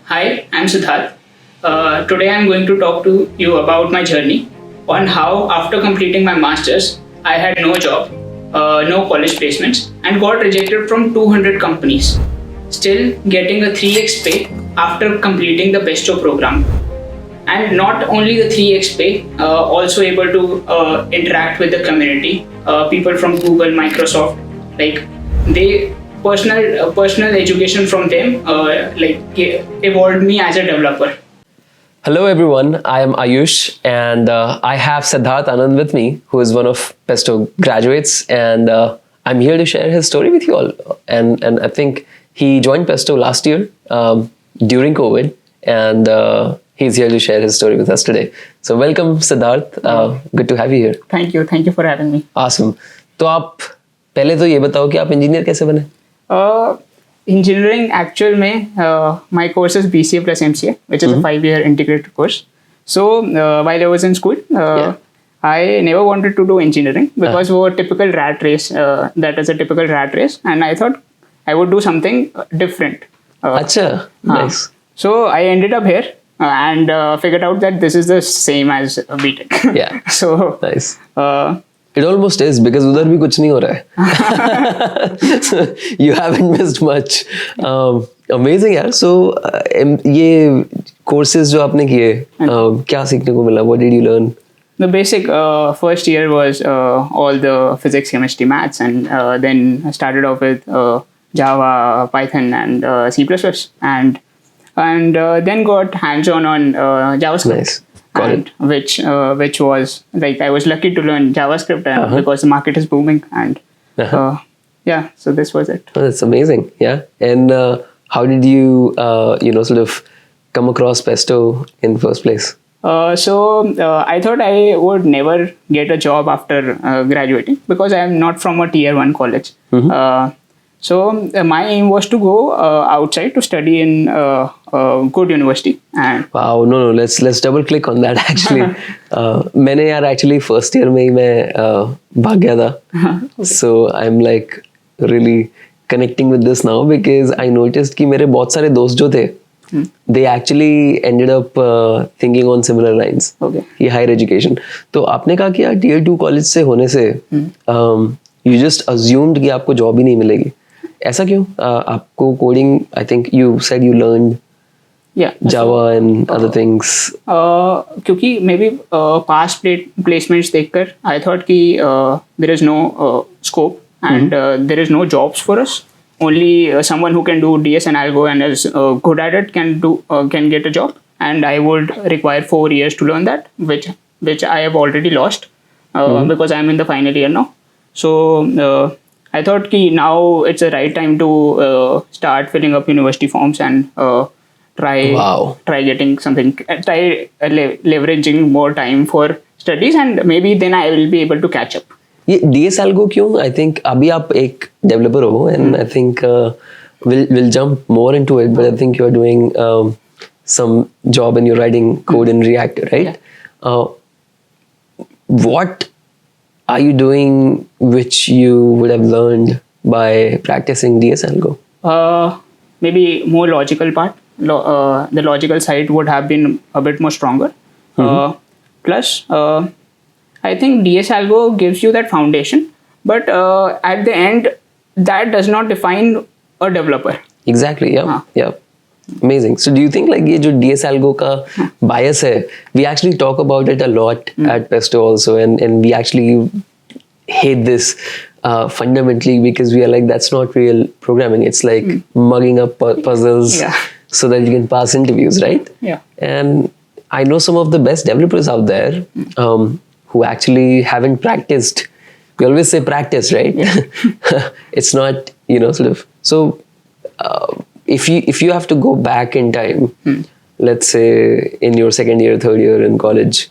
Hi, I'm Siddharth. Today I'm going to talk to you about my journey on how, after completing my master's, I had no job, no college placements, and got rejected from 200 companies. Still getting a 3x pay after completing the Pesto program. And not only the 3x pay, also able to interact with the community, people from Google, Microsoft, like they personal education from them evolved me as a developer. Hello everyone, I am Ayush and I have Siddharth Anand with me, who is one of Pesto graduates, and I'm here to share his story with you all. And I think he joined Pesto last year during COVID, and he's here to share his story with us today. So welcome Siddharth, good to have you here. Thank you for having me. Awesome. तो आप पहले तो ये बताओ कि आप engineer कैसे बने? Engineering actual में my course is BCA plus MCA, which is a 5-year integrated course. So while I was in school, I never wanted to do engineering because वो typical rat race, that is a typical rat race, and I thought I would do something different. अच्छा, nice. So I ended up here and figured out that this is the same as B.Tech. Yeah. So nice. It almost is, because उधर भी कुछ नहीं हो रहा है. So you haven't missed much. Amazing यार. So ये courses जो आपने किए, क्या सीखने को मिला? What did you learn? The basic first year was all the physics, chemistry, maths, and then I started off with Java, Python, and C++, and then got hands-on on JavaScript. Nice. And which was like, I was lucky to learn JavaScript because the market is booming, and yeah, so this was it. Oh, that's amazing. Yeah. And how did you sort of come across Pesto in first place? So I thought I would never get a job after graduating because I am not from a tier 1 college. So my aim was to go outside to study in a good university. And wow, no, let's double click on that actually. मैंने यार actually first year में ही मैं भाग गया था. So I'm like really connecting with this now because I noticed कि मेरे बहुत सारे दोस्त जो थे, they actually ended up thinking on similar lines. Okay. ये higher education. तो आपने कहा कि यार tier 2 college से होने से you just assumed कि आपको job ही नहीं मिलेगी. ऐसा क्यों? आपको coding, I think you said you learned Java and other things. क्योंकि maybe past placements देखकर I thought कि there is no scope and there is no jobs for us. Only someone who can do DS and Algo and is good at it can get a job, and I would require 4 years to learn that, which I have already lost because I am in the final year now. So I thought कि now it's the right time to start filling up university forms and try getting something, try leveraging more time for studies, and maybe then I will be able to catch up. ये DS Algo क्यों? I think अभी आप एक developer हो, and I think we'll jump more into it, but I think you're doing some job and you're writing code in React, right? Yeah. What are you doing which you would have learned by practicing DS Algo? Maybe more logical part. The logical side would have been a bit more stronger. Plus, I think DS Algo gives you that foundation, but at the end, that does not define a developer. Exactly. Yeah. Yeah. Amazing. So do you think like ये जो DS Algo का bias है, we actually talk about it a lot at Pesto also, and we actually hate this fundamentally because we are like, that's not real programming. It's like mugging up puzzles so that you can pass interviews, right? Yeah. And I know some of the best developers out there who actually haven't practiced. We always say practice, right? Yeah. It's not, sort of. So if you have to go back in time, let's say in your second year, third year in college,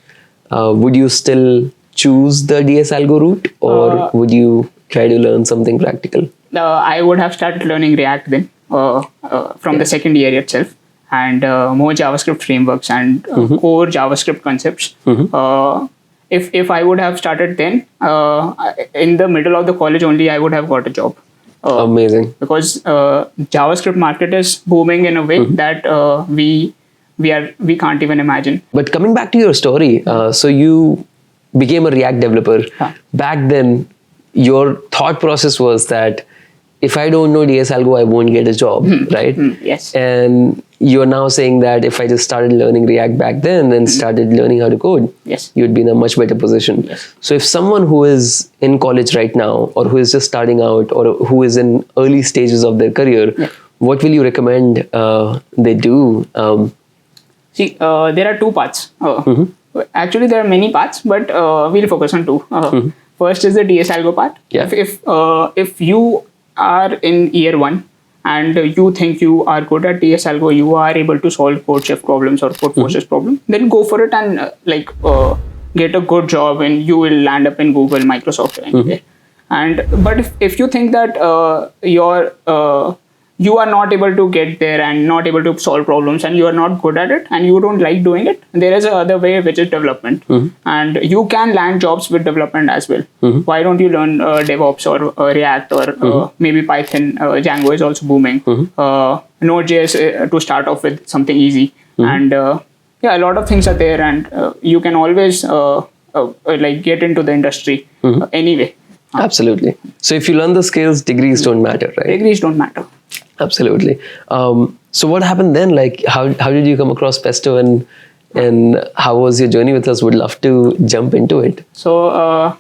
would you still choose the DS Algo route, or would you try to learn something practical? I would have started learning React then from the second year itself, and more JavaScript frameworks and core JavaScript concepts. If I would have started then, in the middle of the college only, I would have got a job. Amazing. Because JavaScript market is booming in a way that we can't even imagine. But coming back to your story, so you became a React developer. Back then, your thought process was that if I don't know Algo, I won't get a job, right? Yes. And you're now saying that if I just started learning React back then and started learning how to code, yes, you'd be in a much better position. Yes. So if someone who is in college right now, or who is just starting out, or who is in early stages of their career, what will you recommend they do? See, there are two paths. Actually, there are many paths, but we'll focus on two. First is the Algo part. Yeah. If you are in year 1 and you think you are good at Algo, you are able to solve code shift problems or code forces problem, then go for it and get a good job, and you will land up in Google, Microsoft, anywhere. But if you think that you are not able to get there and not able to solve problems, and you are not good at it and you don't like doing it, there is another way, which is development. And you can land jobs with development as well. Why don't you learn DevOps or React or maybe Python? Django is also booming. Node.js to start off with, something easy. And a lot of things are there, and you can always get into the industry anyway. Absolutely. So if you learn the skills, degrees don't matter, right? Degrees don't matter. Absolutely. So what happened then? Like, how did you come across Pesto, and how was your journey with us? Would love to jump into it. So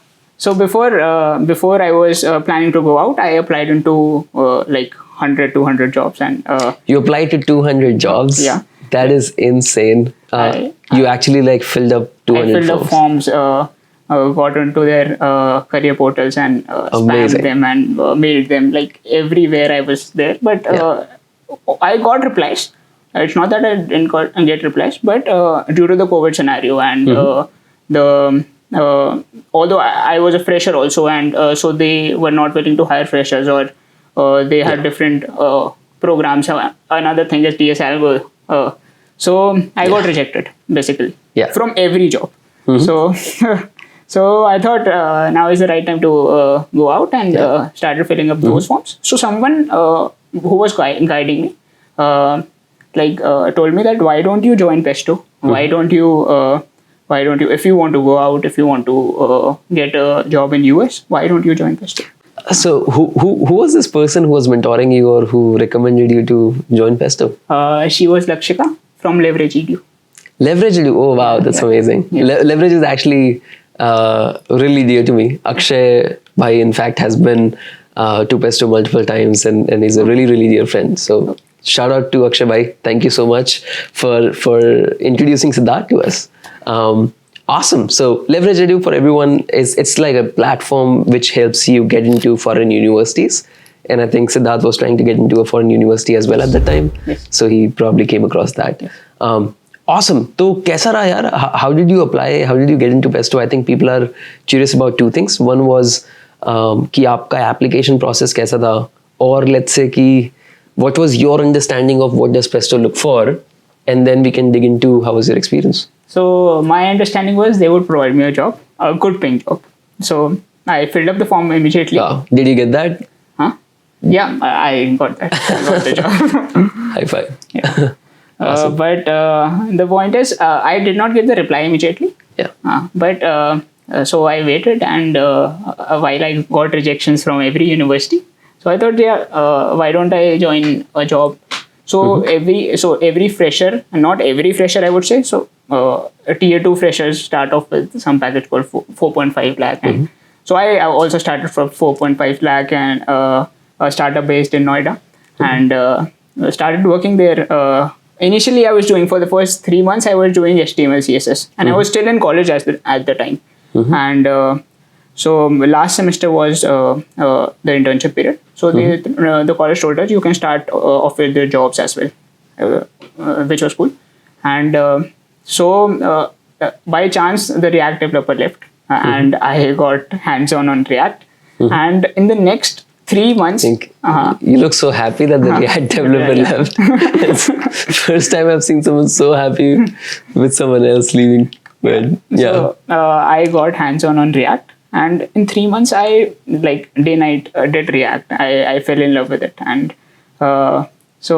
before I was planning to go out, I applied into 100, 200 jobs, and you applied to 200 jobs. Yeah, that is insane. You actually filled up 200 I filled up forms. Got into their career portals and spammed them and mailed them everywhere I was there. But I got replies. It's not that I didn't get replies, but due to the COVID scenario and although I was a fresher also, and so they were not willing to hire freshers, or they had different programs. Another thing is Algo. So I got rejected basically from every job. So I thought now is the right time to go out, and started filling up those forms. So someone who was guiding me told me that, why don't you join Pesto? Why don't you if you want to go out, if you want to get a job in US, why don't you join Pesto? So who was this person who was mentoring you, or who recommended you to join Pesto? She was Lakshika from Leverage Edu. Leverage Edu. Oh wow, that's amazing. Leverage is actually really dear to me. Akshay bhai, in fact, has been to Pesto multiple times, and he's a really, really dear friend. So shout out to Akshay bhai. Thank you so much for introducing Siddharth to us. Awesome. So Leverage Edu, for everyone, it's like a platform which helps you get into foreign universities. And I think Siddharth was trying to get into a foreign university as well at that time. Yes. So he probably came across that. Yes. Awesome. So, kaisa raha yaar? How did you apply? How did you get into Pesto? I think people are curious about two things. One was कि आपका application process कैसा था, or let's say कि what was your understanding of what does Pesto look for, and then we can dig into how was your experience. So my understanding was they would provide me a job, a good paying job. So I filled up the form immediately. Did you get that? Huh? Yeah, I got that. I got the job. High five. Yeah. Awesome. But the point is, I did not get the reply immediately. Yeah. So I waited, and while I got rejections from every university, so I thought, why don't I join a job? So every fresher, not every fresher, I would say. So tier 2 freshers start off with some package called 4.5 lakh, and so I also started from 4.5 lakh and a startup based in Noida, and started working there. Initially, I was doing, for the first 3 months, I was doing HTML, CSS, and I was still in college at the time. And so last semester was the internship period. So the college told us you can start off with the jobs as well, which was cool. And so by chance, the React developer left, and I got hands-on on React. And in the next 3 months, you look so happy that the React developer left. It's first time I've seen someone so happy with someone else leaving. But So I got hands-on React, And in 3 months, I like day night did React. I fell in love with it, and so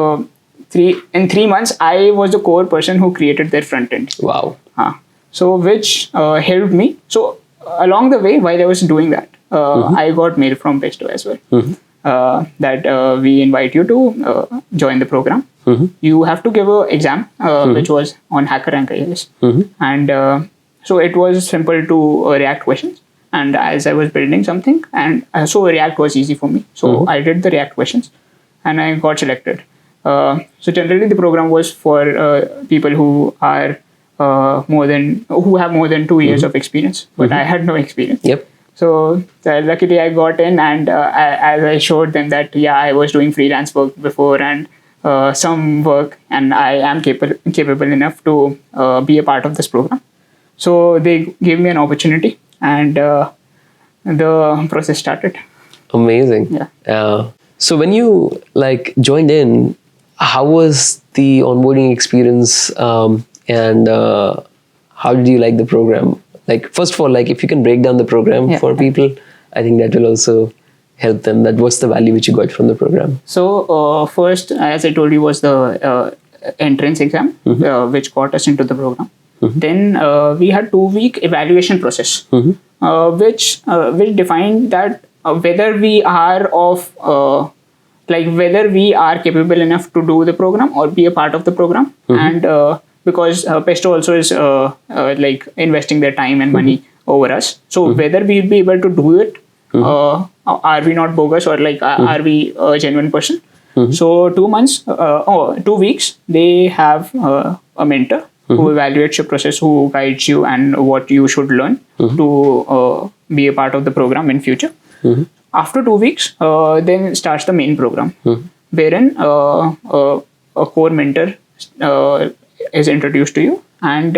in 3 months, I was the core person who created their front end. Wow. So which helped me. So along the way, while I was doing that, I got mail from Pesto as well that we invite you to join the program. You have to give an exam, which was on HackerRank, I guess. And so it was simple to React questions. And as I was building something, and so React was easy for me. So I did the React questions, and I got selected. So generally, the program was for people who are who have more than 2 years of experience, but I had no experience. Yep. So luckily I got in, and as I showed them that I was doing freelance work before and some work, and I am capable enough to be a part of this program. So they gave me an opportunity, and the process started. Amazing. Yeah. So when you like joined in, how was the onboarding experience, and how did you like the program? Like, first of all, like if you can break down the program for people, I think that will also help them. That what's the value which you got from the program? So first, as I told you, was the entrance exam, which got us into the program. Then we had 2-week evaluation process, which defined that whether we are whether we are capable enough to do the program or be a part of the program. And because Pesto also is like investing their time and money over us, so whether we'll be able to do it, are we not bogus, or like are we a genuine person? So 2 weeks, they have a mentor who evaluates your process, who guides you and what you should learn to be a part of the program in future. After 2 weeks, then starts the main program, wherein a core mentor is introduced to you, and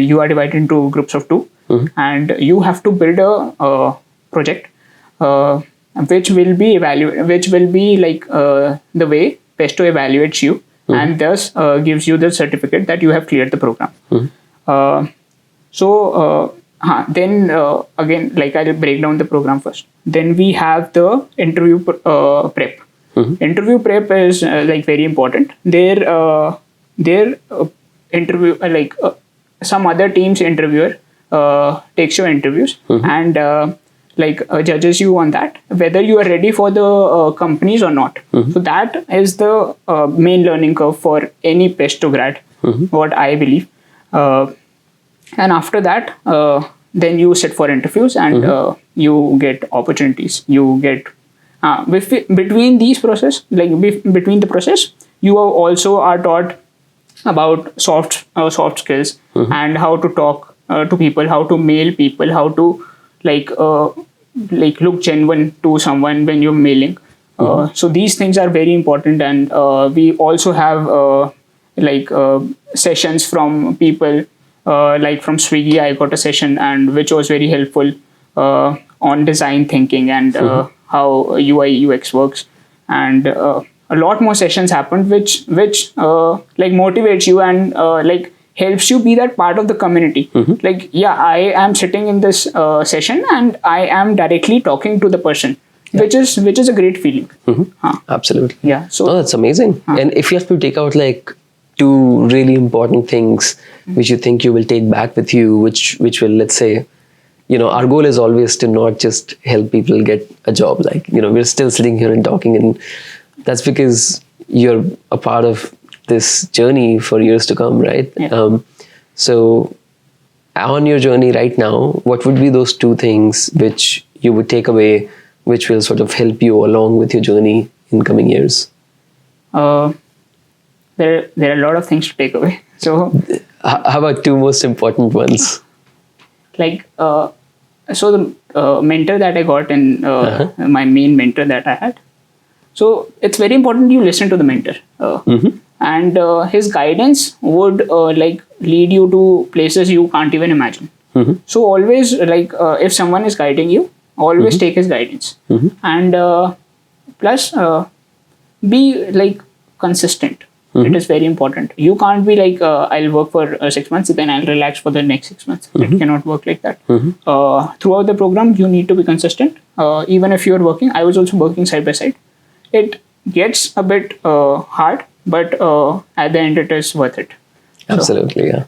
you are divided into groups of 2, and you have to build a project which will be like the way Pesto evaluates you, and thus gives you the certificate that you have cleared the program. Then again, like I'll break down the program first. Then we have the interview prep. Interview prep is like very important. Their interview, some other team's interviewer takes your interviews and judges you on that, whether you are ready for the companies or not. So that is the main learning curve for any Pesto grad, what I believe. And after that, then you sit for interviews, and you get opportunities. You get between these process, between the process, you also are taught about soft skills and how to talk to people, how to mail people, how to look genuine to someone when you're mailing. So these things are very important, and we also have sessions from people. Like from Swiggy, I got a session, and which was very helpful on design thinking and how UI UX works, and a lot more sessions happened, which motivates you and helps you be that part of the community. I am sitting in this session, and I am directly talking to the person, which is a great feeling. Absolutely. Yeah. So that's amazing. And if you have to take out like 2 really important things which you think you will take back with you, which will, let's say, our goal is always to not just help people get a job. We're still sitting here and talking, and that's because you're a part of this journey for years to come, right? Yeah. So on your journey right now, what would be those 2 things which you would take away, which will sort of help you along with your journey in coming years? There are a lot of things to take away. So how about 2 most important ones? So the mentor that I got, and my main mentor that I had. So it's very important you listen to the mentor, and his guidance would lead you to places you can't even imagine. So always if someone is guiding you, always take his guidance, and plus be consistent. It is very important. You can't be like, I'll work for 6 months, then I'll relax for the next 6 months. It cannot work like that. Throughout the program, you need to be consistent. Even if you're working, I was also working side by side. It gets a bit hard, but at the end, it is worth it. Absolutely, yeah.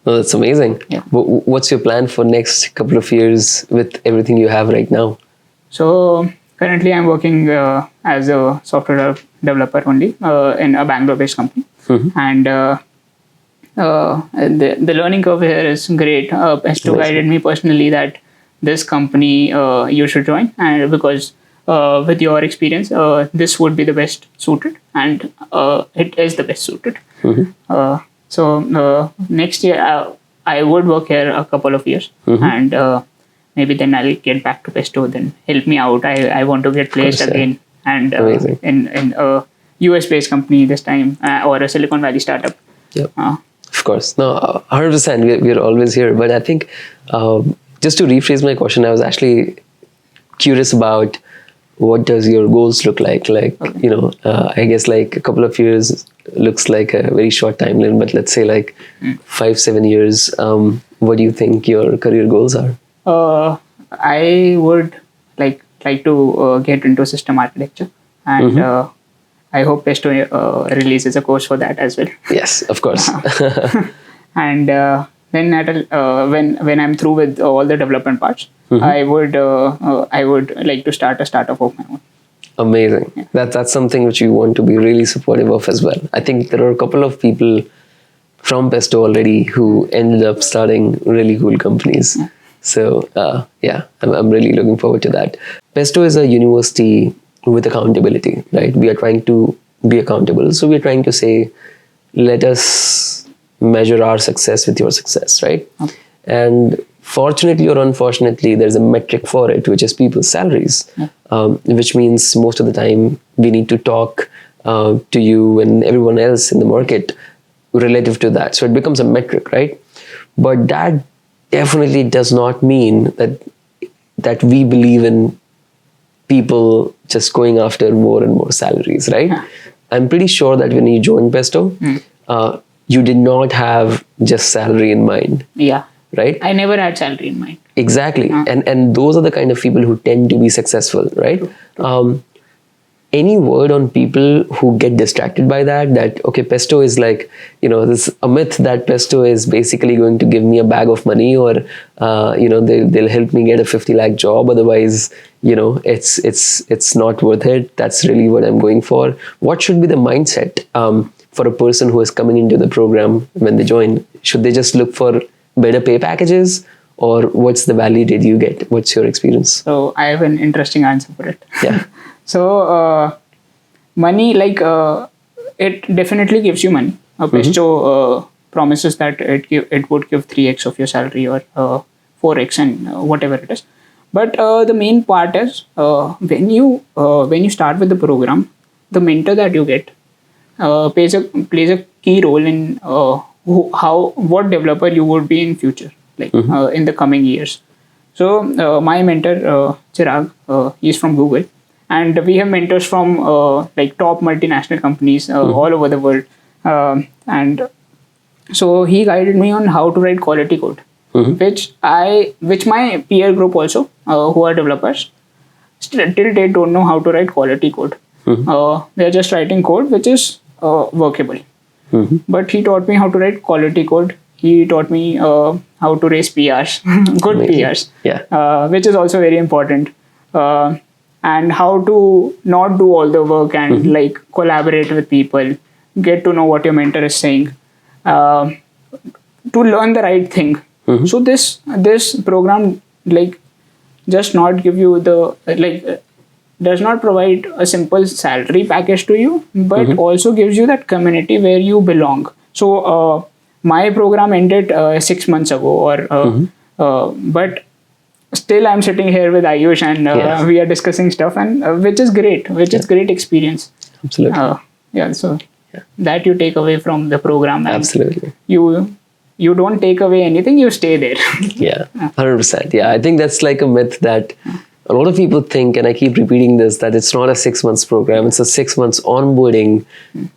No, that's amazing. Yeah. What's your plan for next couple of years with everything you have right now? So currently, I'm working as a software developer only in a Bangalore-based company, and the learning curve here is great. Pesto guided me personally that this company you should join, and because with your experience, this would be the best suited, and it is the best suited. So next year, I would work here a couple of years, and maybe then I'll get back to Pesto. Then help me out. I want to get placed again, and in a US-based company this time, or a Silicon Valley startup. Yep. Of course. No, 100%. We're always here. But I think just to rephrase my question, I was actually curious about what does your goals look like? Like, I guess like a couple of years looks like a very short timeline, but let's say like 5-7 years. What do you think your career goals are? I would like to get into system architecture, and I hope Pesto releases a course for that as well. Yes, of course. And then when I'm through with all the development parts, I would like to start a startup of my own. Amazing. Yeah. That's something which you want to be really supportive of as well. I think there are a couple of people from Pesto already who ended up starting really cool companies. Yeah. So I'm really looking forward to that. Pesto is a university with accountability, right? We are trying to be accountable. So we're trying to say, let us measure our success with your success, right? Okay. And fortunately or unfortunately, there's a metric for it, which is people's salaries, which means most of the time we need to talk to you and everyone else in the market relative to that. So it becomes a metric, right? But that definitely does not mean that we believe in people just going after more and more salaries, right? I'm pretty sure that when you joined Pesto, you did not have just salary in mind. Yeah. Right? I never had salary in mind. Exactly. And those are the kind of people who tend to be successful, right? Any word on people who get distracted by that, okay, Pesto is like, this a myth that Pesto is basically going to give me a bag of money, or, they'll help me get a 50 lakh job. Otherwise, it's not worth it. That's really what I'm going for. What should be the mindset for a person who is coming into the program when they join? Should they just look for better pay packages, or what's the value did you get? What's your experience? So I have an interesting answer for it. Yeah. So money, it definitely gives you money. Pesto promises that it would give 3x of your salary, or 4x, and whatever it is. But the main part is when you start with the program, the mentor that you get plays a key role in what developer you would be in future, in the coming years. So my mentor Chirag, he's from Google, and we have mentors from top multinational companies all over the world, and so he guided me on how to write quality code, which my peer group also who are developers till date don't know how to write quality code. They're just writing code which is workable. But he taught me how to write quality code. He taught me how to raise PRs, good PRs, which is also very important. And how to not do all the work and collaborate with people, get to know what your mentor is saying, to learn the right thing. So this program just not give you does not provide a simple salary package to you, but also gives you that community where you belong. So my program ended 6 months ago, but still I'm sitting here with Ayush, and we are discussing stuff, and which is great, is great experience. Absolutely. So that you take away from the program. Absolutely. You don't take away anything, you stay there. 100%. Yeah, I think that's like a myth that a lot of people think, and I keep repeating this, that it's not a 6 months program, it's a 6 months onboarding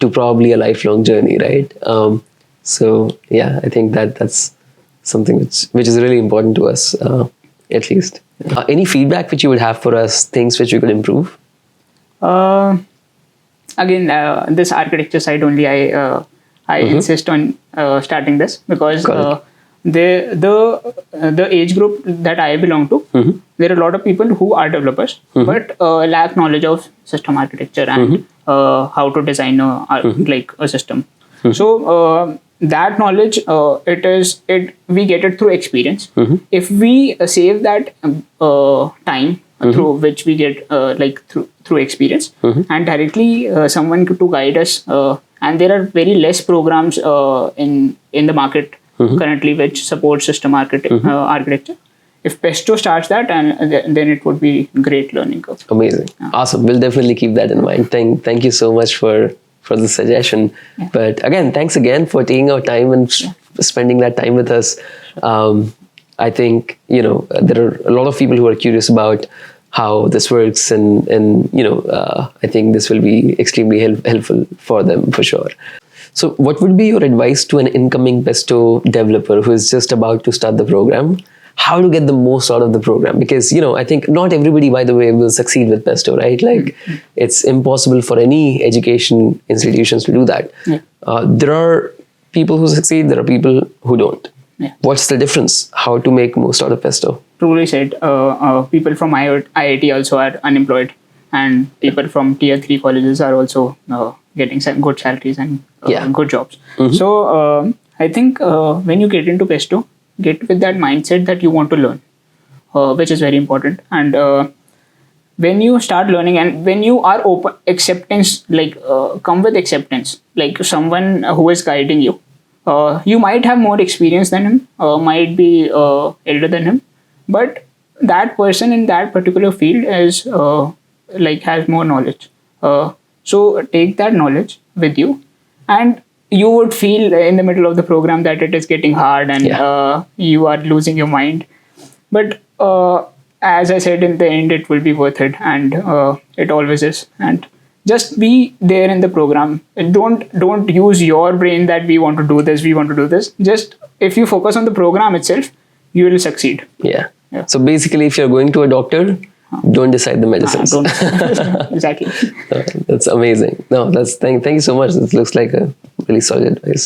to probably a lifelong journey, right? So yeah, I think that's something which is really important to us, at least. Any feedback which you would have for us, things which we could improve? Again, this architecture side only, I insist on starting this, because the age group that I belong to, there are a lot of people who are developers but lack knowledge of system architecture and how to design like a system. So that knowledge, we get it through experience. If we save that time through which we get like through experience, and directly someone to guide us, and there are very less programs in the market currently which support system architecture. If Pesto starts that, and then it would be great learning curve. Amazing. Awesome. We'll definitely keep that in mind. Thank you so much for the suggestion. But again, thanks again for taking our time and spending that time with us. I think, there are a lot of people who are curious about how this works, and I think this will be extremely helpful for them for sure. So what would be your advice to an incoming Pesto developer who is just about to start the program? How to get the most out of the program? Because, I think not everybody, by the way, will succeed with Pesto, right? Like, it's impossible for any education institutions to do that. There are people who succeed, there are people who don't. What's the difference? How to make most out of Pesto? Truly said. People from IIT also are unemployed, and people from tier 3 colleges are also getting some good salaries and good jobs. So I think when you get into Pesto, get with that mindset that you want to learn, which is very important. And when you start learning, and when you are open, acceptance, like come with acceptance, like someone who is guiding you. You might have more experience than him, might be elder than him, but that person in that particular field is has more knowledge. So take that knowledge with you, and you would feel in the middle of the program that it is getting hard and you are losing your mind. But as I said, in the end, it will be worth it, and it always is. And just be there in the program. Don't use your brain that we want to do this. Just if you focus on the program itself, you will succeed. Yeah. So basically, if you're going to a doctor, don't decide the medicines. Exactly. That's amazing. No, thank you so much. It looks like a really solid advice.